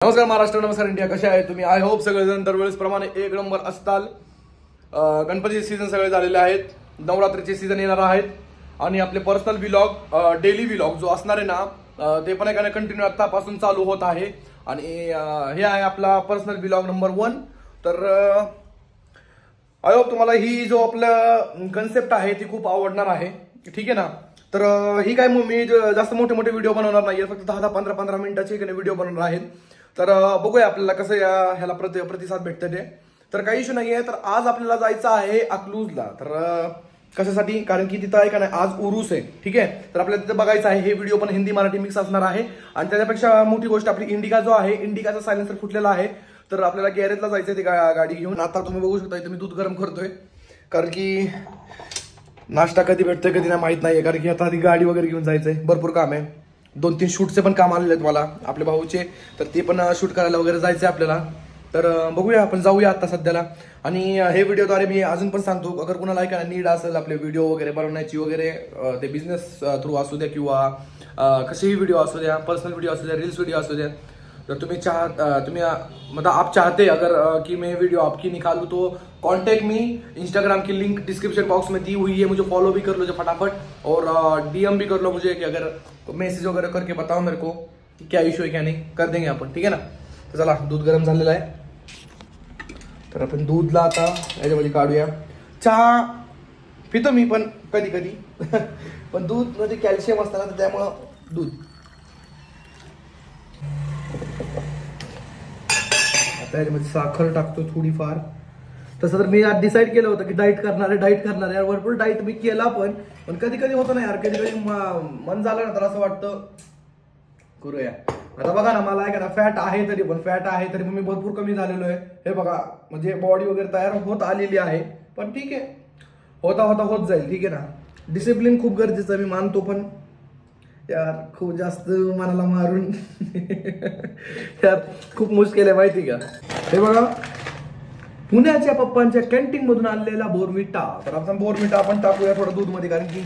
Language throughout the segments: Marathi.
नमस्कार महाराष्ट्र, नमस्कार इंडिया. कसे आहे तुम्ही? आय होप सगळेजण दरवेळेस प्रमाणे एक नंबर असताल. गणपतीचे सीझन सगळे झालेले आहेत, नवरात्रीचे सीझन येणार आहेत आणि आपले पर्सनल व्लॉग, डेली व्लॉग जो असणार आहे ना, ते पण एकाने कंटिन्यू आतापासून चालू होत आहे. आणि हे आहे आपला पर्सनल व्लॉग नंबर 1. तर आय होप तुम्हाला ही जो आपला कन्सेप्ट आहे ती खूप आवडणार आहे, ठीक आहे ना. तर ही काय मी जास्त मोठे मोठे व्हिडिओ बनवणार नाही, फक्त 10-15 मिनिटाचे व्हिडिओ बनवणार आहेत. तर बघूया आपल्याला कसं ह्याला प्रतिसाद भेटतं ते. तर काही इश्यू नाही आहे. तर आज आपल्याला जायचं आहे अकलूजला. तर कशासाठी? कारण की तिथं आहे का नाही, आज उरूस आहे, ठीक आहे. तर आपल्याला तिथं बघायचं आहे. हे व्हिडिओ पण हिंदी मराठी मिक्स असणार आहे. आणि त्याच्यापेक्षा मोठी गोष्ट आपली इंडिका जो आहे, इंडिकाचा सायलेन्सर फुटलेला आहे. तर आपल्याला गॅरेजला जायचं ते गाडी घेऊन. आता तुम्ही बघू शकता इथं मी दूध गरम करतोय, कारण की नाश्ता कधी भेटतोय कधी नाही माहित नाहीये. कारण की आता गाडी वगैरे घेऊन जायचंय, भरपूर काम आहे. 2-3 शूटचे पण काम आलेले आहेत मला, आपल्या भाऊचे. तर ते पण शूट करायला वगैरे जायचंय आपल्याला. तर बघूया, आपण जाऊया आता सध्याला. आणि हे व्हिडिओद्वारे मी अजून पण सांगतो, अगर कुणाला ऐका नीड असेल आपले व्हिडिओ वगैरे बनवण्याची वगैरे, ते बिझनेस थ्रू असू द्या किंवा कसेही व्हिडिओ असू द्या, पर्सनल व्हिडिओ असू द्या, रील्स व्हिडिओ असू द्या. तो तुम्ही मतलब आप चाहते अगर कि मैं वीडियो आपकी निकालूं तो कांटेक्ट मी. इंस्टाग्राम की लिंक डिस्क्रिप्शन बॉक्स में दी हुई है, मुझे फॉलो भी कर लो फटाफट, और डीएम भी कर लो मुझे कि अगर मैसेज वगैरह करके बताओ मेरे को कि क्या इश्यू है क्या नाही, कर देंगे आपण, ठीक आहे ना. तर चला, दूध गरम झालेलं आहे. तर आपण दूधला आता याच्यामध्ये काढूया. चहा पितो मी पण कधी कधी पण दूध मध्ये कॅल्शियम असतं ना, त्यामुळं दूध. त्याच्यामध्ये साखर टाकतो थोडीफार. तसं तर मी आज डिसाईड केलं होतं की डाईट करणार आहे. भरपूर डाईट मी केला, पण कधी कधी होतं ना यार, कधी कधी मन झालं ना तर असं वाटतं करूया. आता बघा ना, मला आहे का ना, फॅट आहे तरी मी भरपूर कमी झालेलो आहे. हे बघा, म्हणजे बॉडी वगैरे तयार होत आलेली आहे. पण ठीक आहे, होता होत जाईल, ठीक आहे ना. डिसिप्लिन खूप गरजेचं मी मानतो, पण यार खूप जास्त मनाला मारून यार खूप मुश्किल आहे, माहिती का. हे बघा, पुण्याच्या पप्पांच्या कॅन्टीन मधून आणलेला बोर्नव्हिटा. तर आपण बोर्नव्हिटा आपण टाकूया थोडं दूध मध्ये, कारण की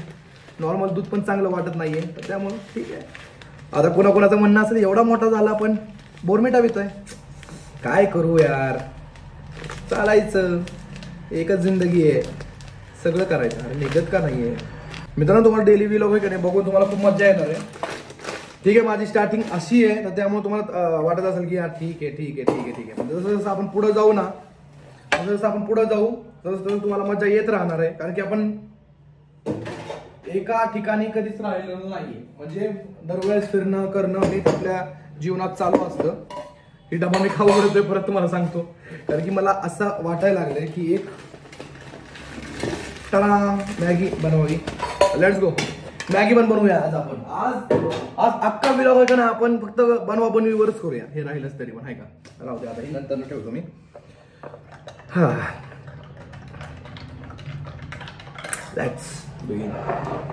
नॉर्मल दूध पण चांगलं वाटत नाहीये. तर त्यामुळे ठीक आहे. आता कोणाकोणाचं म्हणणं असेल एवढा मोठा झाला पण बोर्नव्हिटा पितोय, काय करू यार, चालायचं, एकच जिंदगी आहे, सगळं करायचं. अरे निघत का नाहीये मित्रांनो. तुम्हाला डेली व्लॉग आहे का नाही, बघून तुम्हाला खूप मजा येणार आहे, ठीक आहे. माझी स्टार्टिंग अशी आहे, तर त्यामुळे तुम्हाला वाटत असेल की यार ठीक आहे. जसं आपण पुढे जाऊ ना, तसं तुम्हाला मजा येत राहणार आहे. कारण की आपण एका ठिकाणी कधीच राहिलेलो नाहीये. म्हणजे दरवेळेस फिरणं करणं हे आपल्या जीवनात चालू असतं. ही डबा मी खाऊ घालतोय परत तुम्हाला सांगतो, कारण की मला असं वाटायला लागलंय की एक मॅगी बनवावी. लेट्स गो, मॅगी पण बनवूया आज आपण. आज अख्खा व्लॉग आहे का ना, आपण फक्त बनवाबनवीवरच करूया. हे राहिलंच तरी पण आहे का, राहू दे, आता ही नंतर ठेवतो मी.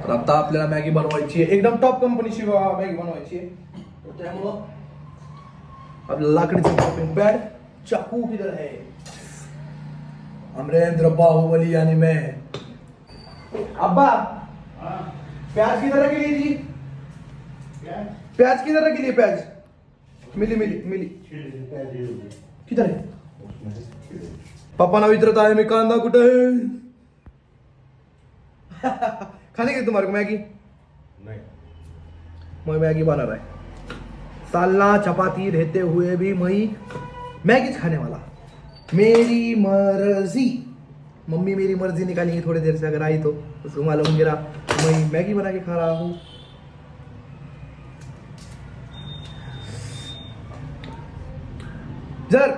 तर आता आपल्याला मॅगी बनवायची आहे, एकदम टॉप कंपनीची मॅगी बनवायची आहे. त्यामुळं आपल्याला लाकडीचं चॉपिंग पॅड, चाकू किधर है, अमरेंद्र बाहुबली यानी मैं. अब्बा, प्याज किधर रखी ली जी? प्याज किधर रखी ली? प्याज मिली किधर है? पापा ना विचारत आहे मी, कांदा कुठे है? खाने की तुम्हारे को मैगी नहीं, मैं मैगी बना रहा है. सालना चपाती रहते हुए भी मैं मैगी खाने वाला. मेरी मर्जी, मम्मी मेरी मर्जी निकालेंगी थोड़ी देर से, अगर आई तो उसको मालूम गिरा मैं मैगी बना के खा रहा हूं. जर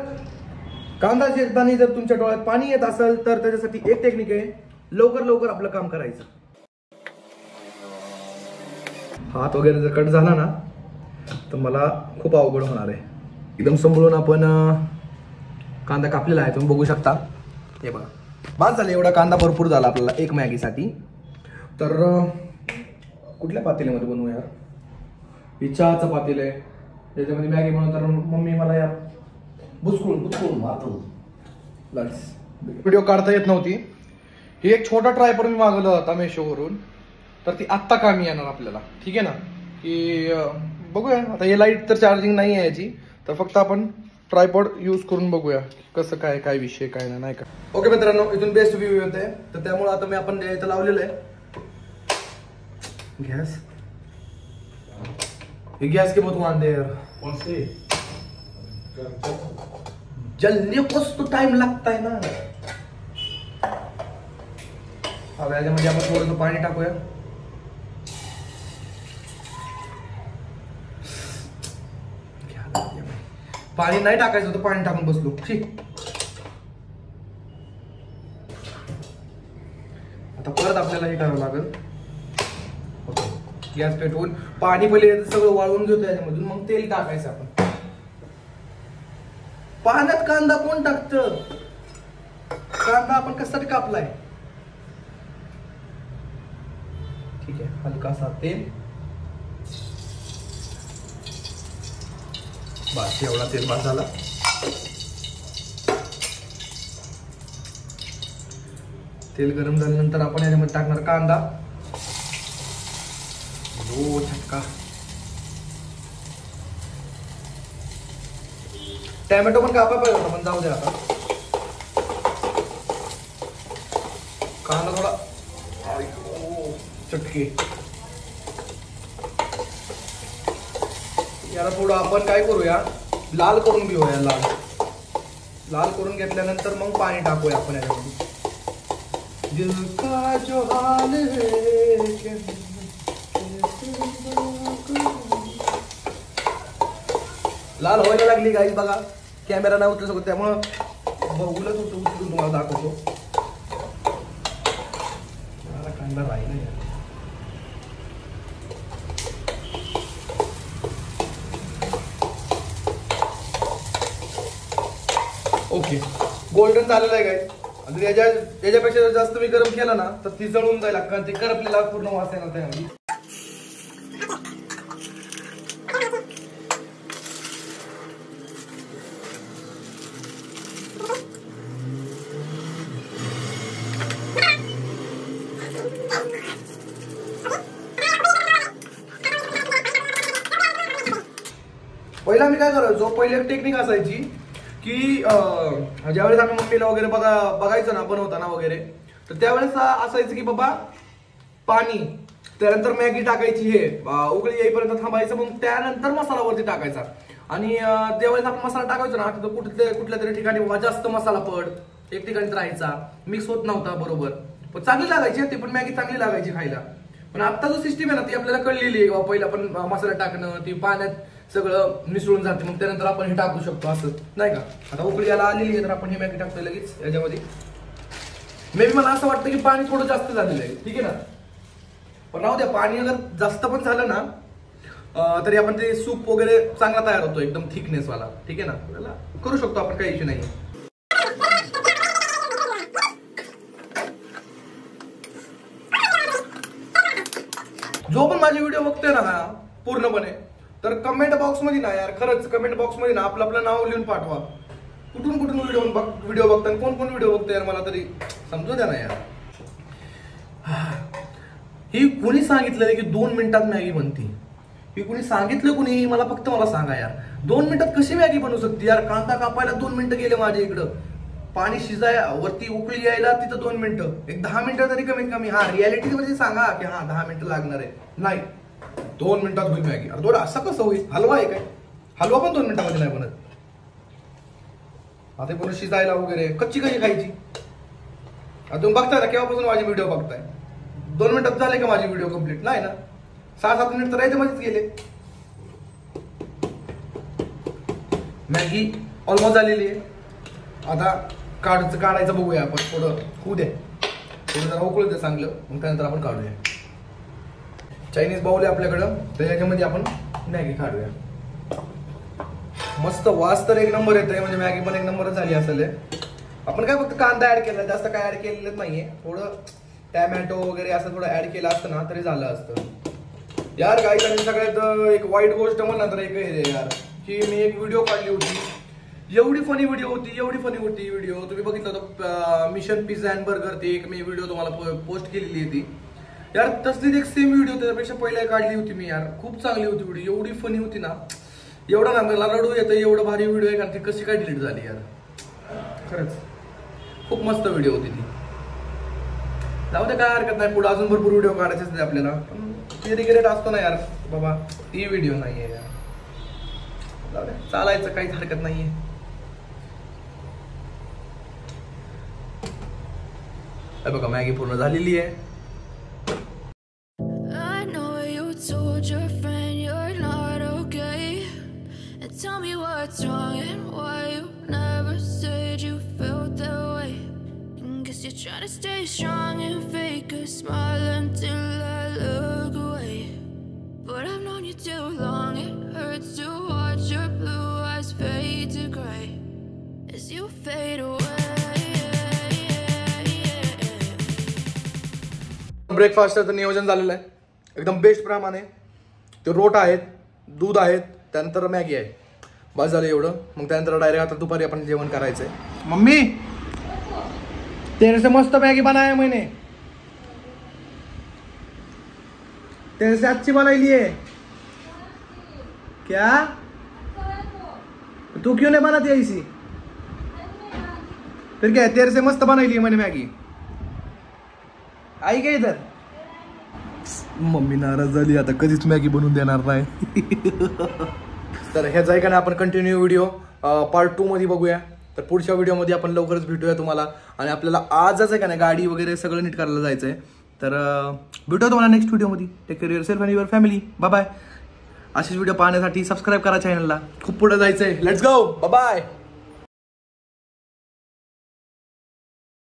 कांदा चिरताना जर तुमच्या डोळ्यात पाणी येत असेल तर त्याच्यासाठी एक टेक्निक आहे, लवकर आपलं काम करायचं. हात वगैरे जर कट झाला ना तर मला खूप अवघड होणार आहे. एकदम संभळून आपण कांदा कापलेला आहे, तुम्ही बघू शकता. हे बघा, बाद झाले, एवढा कांदा भरपूर झाला आपल्याला एक मॅगीसाठी. तर कुठल्या पातेल्यामध्ये बनवू यार? ही चहाचं पातेल आहे, त्याच्यामध्ये मॅगी बनवू. तर मम्मी मला यार बुचकून मारतो. व्हिडिओ काढता येत नव्हती. ही एक छोटा ट्रायपॉड मी मागवला होता मेशोवरून, तर ती आत्ता कामी येणार आपल्याला, ठीक आहे ना. की बघूया आता. हे लाईट तर चार्जिंग नाही आहे याची, तर फक्त आपण ट्रायपॉड यूज करून बघूया कसं काय काय विषय काय नाही का. ओके मित्रांनो, इथून बेस्ट व्ह्यू येते. तर त्यामुळे आता मी आपण इथं लावलेलं आहे गॅस. ये गैस के बहुत वांदे यार. कौन से? जलने को तो टाइम लगता है ना. अब याच्यामध्ये आपण थोडंसं पाणी टाकूया. पाणी नाही टाकायचं होतं, पाणी टाकून बसलो. आता परत आपल्याला हे करावं लागेल. गॅस पेटवून पाणी पहिले सगळं वाळवून घेतो याच्यामधून, मग तेल टाकायचं आपण. पाण्यात कांदा कोण टाकतं? कांदा आपण कशासाठी कापलाय? ठीक आहे, हलकासा तेल. बस एवढा तेल बस झाला. तेल गरम झाल्यानंतर आपण याच्यामध्ये टाकणार कांदा. ओ छक्का. टॅमॅटो पण कापायला पाहिजे होता, पण जाऊ दे आता. कांदा थोडा चटके. याला थोडं आपण काय करूया, लाल करून घेऊया. लाल करून घेतल्यानंतर मग पाणी टाकूया आपण याच्यामध्ये. दिल का जो हाल है. लाल व्हायला लागली गाईस बघा. कॅमेरा नाही उचलू शकत, त्यामुळं बघूनच उचलून तुम्हाला दाखवतो. मला कांदा राहिला. ओके, गोल्डन झालेलं आहे गाईस. आणि याच्यापेक्षा जास्त मी गरम केला ना तर ती जळून जाईल, कारण ते करपलेला पूर्ण वास येणार त्यामध्ये. पहिला मी काय करायचो, पहिले एक टेक्निक असायची की ज्यावेळेस आम्ही मम्मीला वगैरे बघायचं ना बनवताना वगैरे, तर त्यावेळेस असायचं की बाबा पाणी, त्यानंतर मॅगी टाकायची, हे उकळी येईपर्यंत थांबायचं, मग त्यानंतर मसाला वरती टाकायचा. आणि ज्यावेळेस आपण मसाला टाकायचो ना, तर कुठल्या तरी ठिकाणी जास्त मसाला पड, एक ठिकाणी राहायचा, मिक्स होत नव्हता बरोबर. पण चांगली लागायची ते, पण मॅगी चांगली लागायची खायला. पण आता जो सिस्टीम आहे ना ती आपल्याला कळलेली आहे. पहिला आपण मसाला टाकणं, ती पाण्यात सगळं मिसळून जाते, मग त्यानंतर आपण हे टाकू शकतो असं नाही का. आता उकळी याला आलेली आहे तर आपण हे मॅगी टाकतोय लगेच याच्यामध्ये. मे बी मला असं वाटतं की पाणी थोडं जास्त झालेलं आहे, ठीक आहे ना. पण राहू द्या, पाणी अगर जास्त पण झालं ना तरी आपण ते सूप वगैरे चांगला तयार होतो, एकदम थिकनेस वाला, ठीक आहे ना. त्याला करू शकतो आपण, काही इश्यू नाही. जो पण माझे व्हिडिओ बघतोय ना पूर्णपणे, तर कमेंट बॉक्स मध्ये ना यार, खरंच कमेंट बॉक्स मध्ये ना आपलं नाव लिहून पाठवा. कुठून व्हिडिओ बघताय, कोण व्हिडिओ बघतोय यार, मला तरी समजू द्या ना यार. ही कोणी सांगितलं की 2 मिनिटात मॅगी बनती? ही कोणी सांगितलं, कोणी मला फक्त मला सांगा यार, 2 मिनिटात कशी मॅगी बनवू शकते यार? कांदा कापायला 2 मिनिटं गेले माझ्या इकडं, पाणी शिजाय वरती उकळी यायला तिथं 2 मिनिटं, एक 10 मिनिटं तरी कमीत कमी. हा रियालिटी मध्ये सांगा की हा 10 मिनिटं लागणार आहे, नाही 2 मिनिटात होईल मॅगी. अरे थोडं असं कसं होईल? हलवा आहे काय? हलवा पण 2 मिनिटामध्ये नाही बनत. आता पूर्ण शिजायला वगैरे कच्ची कशी खायची? आता तुम्ही बघताय ना, केव्हापासून माझे व्हिडिओ बघताय? 2 मिनिटात झाले का माझे व्हिडिओ कम्प्लीट? नाही ना, 6-7 मिनिट तर याच्यामध्येच गेले. मॅगी ऑलमोस्ट झालेली आहे. आता काढायचं बघूया आपण, थोडं होऊ द्या, थोडं जरा उकळू द्या चांगलं, मग त्यानंतर आपण काढूया. चायनीज बाउल आहे आपल्याकडं, तर याच्यामध्ये आपण मॅगी काढूया. मस्त वास तर एक नंबर येतोय, म्हणजे मॅगी पण एक नंबरच झाली असेल. आपण काय फक्त कांदा ऍड केला, जास्त काय ऍड केलेलं नाहीये. थोडं टॅमॅटो वगैरे असं थोडं ऍड केलं असतं ना तरी झालं असतं यार. गाईस, आणि सगळ्यात एक वाईट गोष्ट म्हणलं तर एक आहे यार, की मी एक व्हिडिओ काढली होती, एवढी फनी व्हिडिओ होती व्हिडिओ. तुम्ही बघितलं होतं मिशन पिझ्झा अँड बर्गर, ते एक मी व्हिडिओ तुम्हाला पोस्ट केलेली आहे ती यार. तसलीच एक सेम व्हिडिओ त्याच्यापेक्षा पहिला काढली होती मी यार, खूप चांगली होती व्हिडिओ, एवढी फनी होती ना एवढं ना मला रडू येतं, एवढं भारी व्हिडिओ आहे कारण ती कशी काय डिलीट झाली यार, खरंच खूप मस्त व्हिडिओ होती ती. जाऊ दे, काय हरकत नाही, पुढे अजून भरपूर व्हिडिओ काढायचेच नाही आपल्याला. ती रिग्रेट असतो ना यार बाबा, ती व्हिडिओ नाहीये यार, जाऊ दे, चालायचं, काहीच हरकत नाहीये. बघा मॅगी पूर्ण झालेली आहे. Tell me what's wrong and why you never said you felt that way. Guess you're trying to stay strong and fake a smile until I look away. But I've known you too long, it hurts to watch your blue eyes fade to gray as you fade away. ब्रेकफास्टचं नियोजन झालेलं आहे एकदम बेस्ट प्रमाणे. ते रोट आहेत, दूध आहेत, त्यानंतर मॅगी आहे, बस झालं एवढं. मग त्यानंतर डायरेक्ट आता दुपारी आपण जेवण करायचंय. मम्मी तेरे से मस्त मैगी बनाया मैंने, तेरे से अच्छी बनाई लिए. क्या तू क्यों नहीं बनाती ऐसी? फिर क्या, तेरे से मस्त बनाई लिए मैंने मैगी. आई क्या इधर? मम्मी नाराज झाली, आता कधीच मॅगी बनवून देणार नाही. तर ह्याचा आहे आपण कंटिन्यू व्हिडिओ पार्ट 2 मध्ये बघूया. तर पुढच्या व्हिडिओमध्ये आपण लवकरच भेटूया तुम्हाला. आणि आपल्याला आजच आहे का नाही गाडी वगैरे सगळं नीट करायला जायचं आहे. तर भेटूया तुम्हाला नेक्स्ट व्हिडिओमध्ये. Take care yourself and your family. Bye bye. असेच व्हिडिओ पाहण्यासाठी सबस्क्राईब करा चॅनलला. खूप पुढे जायचं आहे. Let's go. Bye bye.